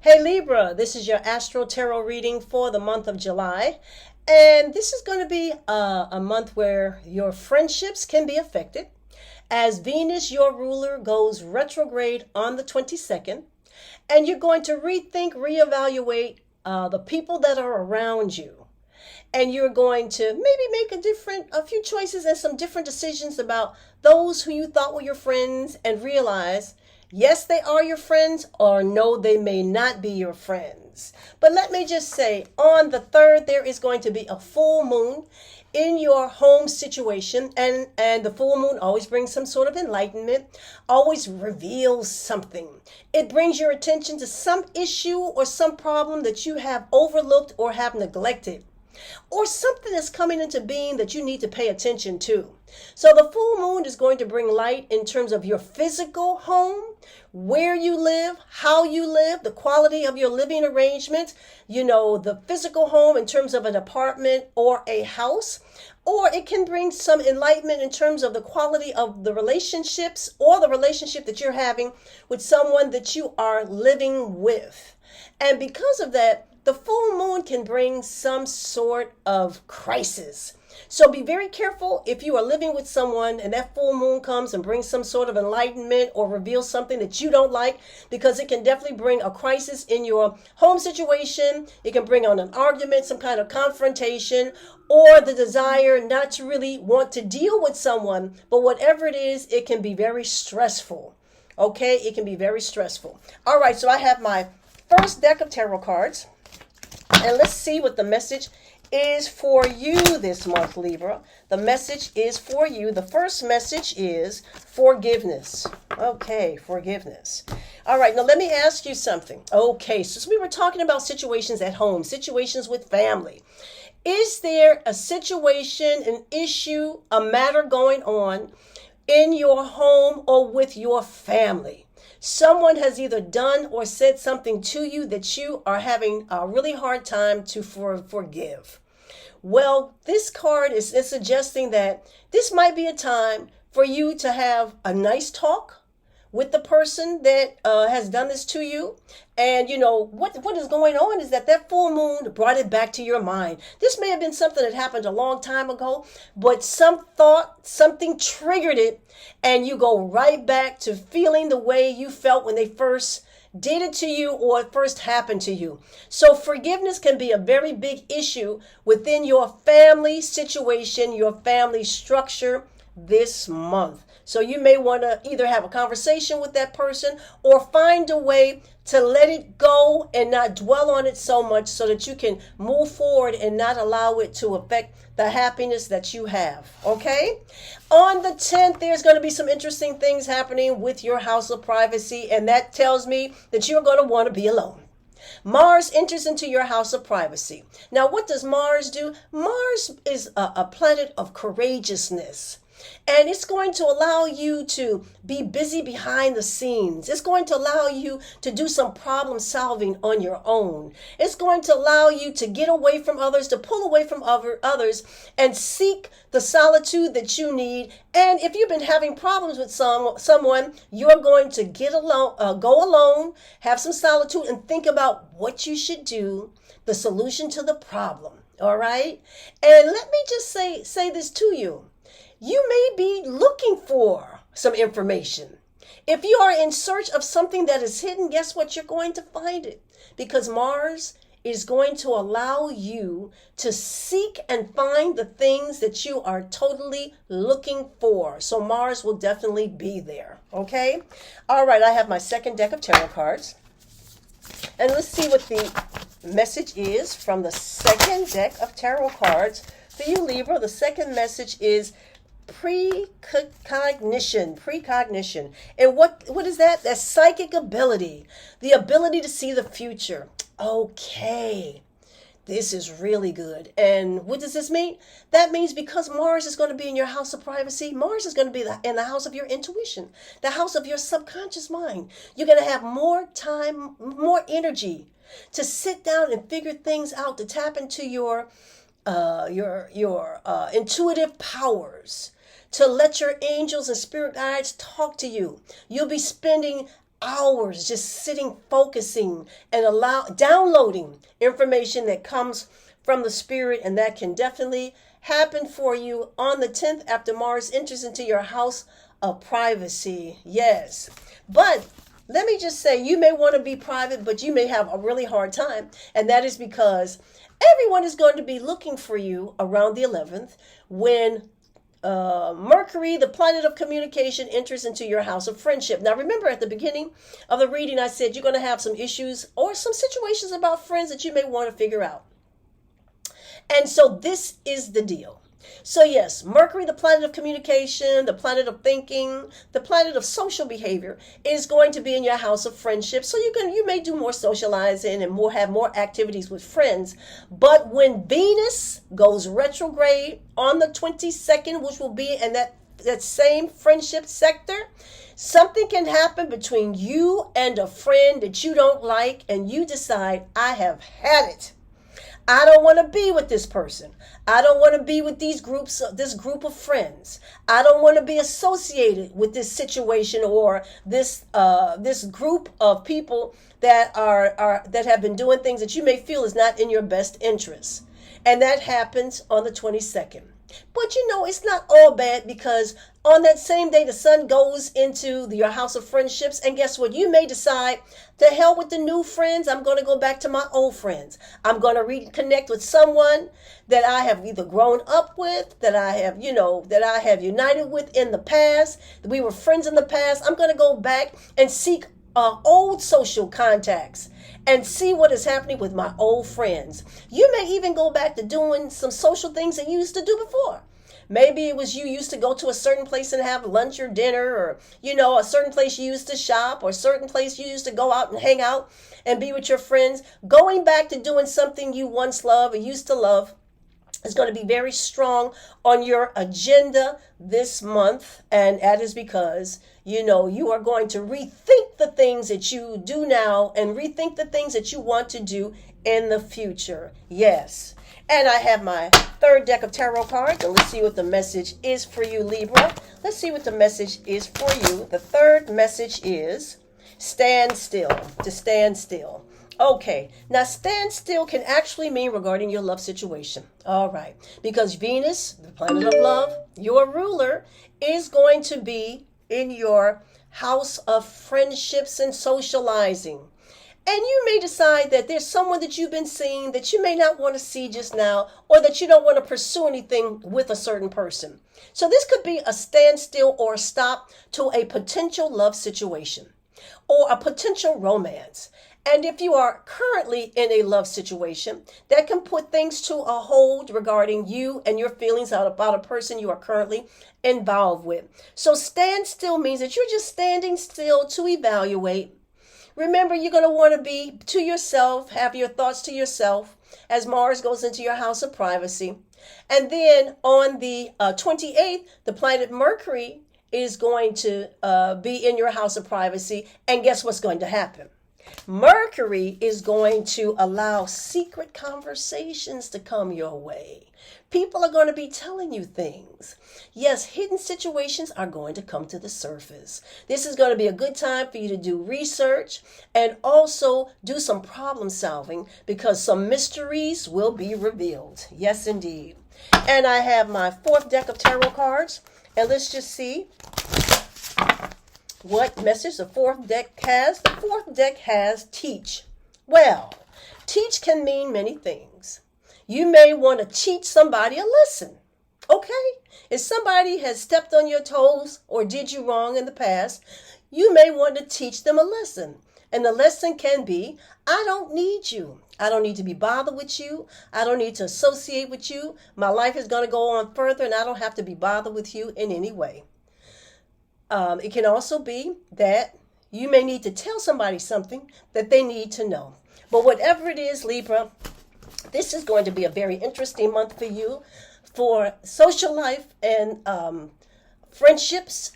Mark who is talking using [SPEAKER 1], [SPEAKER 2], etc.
[SPEAKER 1] Hey Libra, this is your Astro Tarot reading for the month of July. And this is going to be a month where your friendships can be affected as Venus, your ruler, goes retrograde on the 22nd. And you're going to rethink, reevaluate the people that are around you. And you're going to maybe make a few choices and some different decisions about those who you thought were your friends and realize yes, they are your friends, or no, they may not be your friends. But let me just say, on the 3rd, there is going to be a full moon in your home situation. And the full moon always brings some sort of enlightenment, always reveals something. It brings your attention to some issue or some problem that you have overlooked or have neglected, or something that's coming into being that you need to pay attention to. So the full moon is going to bring light in terms of your physical home, where you live, how you live, the quality of your living arrangement, the physical home in terms of an apartment or a house. Or it can bring some enlightenment in terms of the quality of the relationships or the relationship that you're having with someone that you are living with. And because of that, the full moon can bring some sort of crisis. So be very careful if you are living with someone and that full moon comes and brings some sort of enlightenment or reveals something that you don't like, because it can definitely bring a crisis in your home situation. It can bring on an argument, some kind of confrontation, or the desire not to really want to deal with someone. But whatever it is, it can be very stressful. Okay, it can be very stressful. All right, so I have my first deck of tarot cards. And let's see what the message is for you this month, Libra. The message is for you. The first message is forgiveness. Okay, forgiveness. All right, now let me ask you something. Okay, so we were talking about situations at home, situations with family. Is there a situation, an issue, a matter going on in your home or with your family? Someone has either done or said something to you that you are having a really hard time to forgive. Well, this card is suggesting that this might be a time for you to have a nice talk with the person that has done this to you. And what is going on is that full moon brought it back to your mind. This may have been something that happened a long time ago, but some thought, something triggered it, and you go right back to feeling the way you felt when they first did it to you or it first happened to you. So forgiveness can be a very big issue within your family situation, your family structure this month. So you may want to either have a conversation with that person or find a way to let it go and not dwell on it so much so that you can move forward and not allow it to affect the happiness that you have. Okay? On the 10th, there's going to be some interesting things happening with your house of privacy, and that tells me that you're going to want to be alone. Mars enters into your house of privacy. Now, what does Mars do? Mars is a planet of courageousness. And it's going to allow you to be busy behind the scenes. It's going to allow you to do some problem solving on your own. It's going to allow you to get away from others, to pull away from others and seek the solitude that you need. And if you've been having problems with someone, you're going to go alone, have some solitude, and think about what you should do, the solution to the problem. All right? And let me just say this to you. You may be looking for some information. If you are in search of something that is hidden, guess what? You're going to find it, because Mars is going to allow you to seek and find the things that you are totally looking for. So Mars will definitely be there. Okay? All right, I have my second deck of tarot cards. And let's see what the message is from the second deck of tarot cards. For you, Libra, the second message is precognition. And what is that? That's psychic ability, the ability to see the future. Okay, this is really good. And what does this mean? That means because Mars is going to be in your house of privacy, Mars is going to be in the house of your intuition, the house of your subconscious mind. You're going to have more time, more energy to sit down and figure things out, to tap into your intuitive powers, to let your angels and spirit guides talk to you. You'll be spending hours just sitting, focusing, and downloading information that comes from the spirit, and that can definitely happen for you on the 10th after Mars enters into your house of privacy. Yes. But let me just say, you may want to be private, but you may have a really hard time. And that is because everyone is going to be looking for you around the 11th when Mercury, the planet of communication, enters into your house of friendship. Now, remember at the beginning of the reading, I said you're going to have some issues or some situations about friends that you may want to figure out. And so this is the deal. So yes, Mercury, the planet of communication, the planet of thinking, the planet of social behavior, is going to be in your house of friendship. So you may do more socializing and have more activities with friends. But when Venus goes retrograde on the 22nd, which will be in that same friendship sector, something can happen between you and a friend that you don't like, and you decide, I have had it. I don't want to be with this person. I don't want to be with this group of friends. I don't want to be associated with this situation or this group of people that that have been doing things that you may feel is not in your best interest. And that happens on the 22nd. But it's not all bad, because on that same day, the sun goes into your house of friendships. And guess what? You may decide, to hell with the new friends. I'm going to go back to my old friends. I'm going to reconnect with someone that I have either grown up with, that I have united with in the past. We were friends in the past. I'm going to go back and seek old social contacts and see what is happening with my old friends. You may even go back to doing some social things that you used to do before. Maybe it was you used to go to a certain place and have lunch or dinner, or, a certain place you used to shop, or a certain place you used to go out and hang out and be with your friends. Going back to doing something you once loved or used to love is going to be very strong on your agenda this month. And that is because, you are going to rethink the things that you do now and rethink the things that you want to do in the future. Yes. And I have my third deck of tarot cards, and let's see what the message is for you, Libra. Let's see what the message is for you. The third message is stand still, to stand still. Okay, now stand still can actually mean regarding your love situation. All right, because Venus, the planet of love, your ruler, is going to be in your house of friendships and socializing. And you may decide that there's someone that you've been seeing that you may not want to see just now, or that you don't want to pursue anything with a certain person. So this could be a standstill or a stop to a potential love situation or a potential romance. And if you are currently in a love situation, that can put things to a hold regarding you and your feelings about a person you are currently involved with. So stand still means that you're just standing still to evaluate. Remember, you're going to want to be to yourself, have your thoughts to yourself as Mars goes into your house of privacy. And then on the 28th, the planet Mercury is going to be in your house of privacy. And guess what's going to happen? Mercury is going to allow secret conversations to come your way. People are going to be telling you things. Yes, hidden situations are going to come to the surface. This is going to be a good time for you to do research and also do some problem solving, because some mysteries will be revealed. Yes, indeed. And I have my fourth deck of tarot cards, and let's just see what message the fourth deck has. The fourth deck has teach. Well, teach can mean many things. You may want to teach somebody a lesson. Okay? If somebody has stepped on your toes or did you wrong in the past, you may want to teach them a lesson. And the lesson can be, I don't need you. I don't need to be bothered with you. I don't need to associate with you. My life is going to go on further, and I don't have to be bothered with you in any way. It can also be that you may need to tell somebody something that they need to know. But whatever it is, Libra, this is going to be a very interesting month for you, for social life and friendships